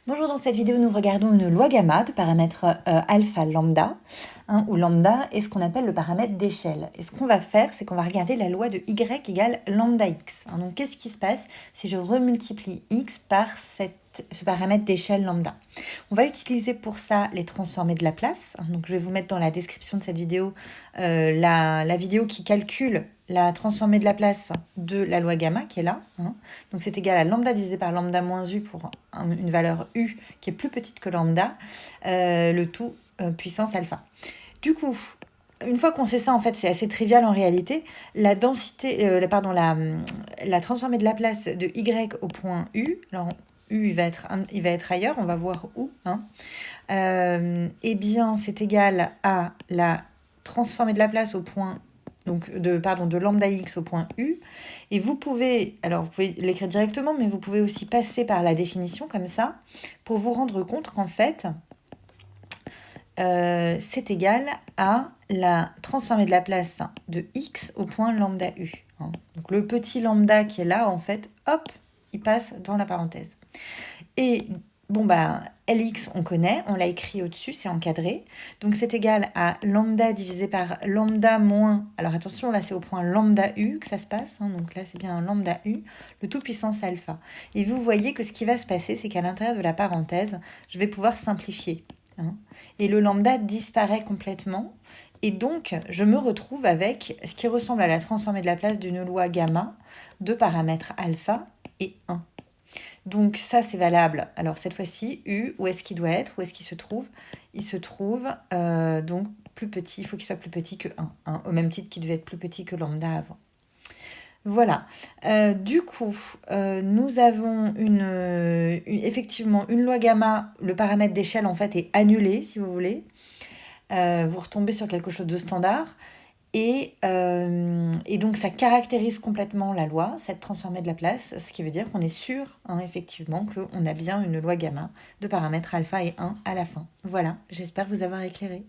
Bonjour, dans cette vidéo, nous regardons une loi gamma de paramètres alpha lambda, où lambda est ce qu'on appelle le paramètre d'échelle. Et ce qu'on va faire, c'est qu'on va regarder la loi de y égale lambda x. Donc, qu'est-ce qui se passe si je remultiplie x par ce paramètre d'échelle lambda? On va utiliser pour ça les transformés de Laplace. Donc, je vais vous mettre dans la description de cette vidéo la vidéo qui calcule la transformée de Laplace de la loi gamma qui est là. Donc c'est égal à lambda divisé par lambda moins u pour une valeur u qui est plus petite que lambda, le tout puissance alpha. Du coup, une fois qu'on sait ça, en fait, c'est assez trivial en réalité. La densité, la transformée de Laplace de y au point u, alors u il va être ailleurs, on va voir où. Eh bien, c'est égal à la transformée de Laplace au point de lambda x au point u. Et vous pouvez l'écrire directement, mais vous pouvez aussi passer par la définition comme ça, pour vous rendre compte qu'en fait, c'est égal à la transformée de Laplace de x au point lambda u. Donc le petit lambda qui est là, en fait, hop, il passe dans la parenthèse. Et Lx, on connaît, on l'a écrit au-dessus, c'est encadré. Donc, c'est égal à lambda divisé par lambda moins... Alors, attention, là, c'est au point lambda u que ça se passe. Donc, là, c'est bien un lambda u, le tout puissance alpha. Et vous voyez que ce qui va se passer, c'est qu'à l'intérieur de la parenthèse, je vais pouvoir simplifier. Et le lambda disparaît complètement. Et donc, je me retrouve avec ce qui ressemble à la transformée de Laplace d'une loi gamma de paramètres alpha et 1. Donc ça, c'est valable. Alors cette fois-ci, U, où est-ce qu'il doit être? Où est-ce qu'il se trouve? Il se trouve donc plus petit, il faut qu'il soit plus petit que 1, au même titre qu'il devait être plus petit que lambda avant. Voilà. Du coup, nous avons effectivement une loi gamma. Le paramètre d'échelle, en fait, est annulé, si vous voulez. Vous retombez sur quelque chose de standard. Et donc, ça caractérise complètement la loi, cette transformée de Laplace, ce qui veut dire qu'on est sûr, effectivement, qu'on a bien une loi gamma de paramètres alpha et 1 à la fin. Voilà, j'espère vous avoir éclairé.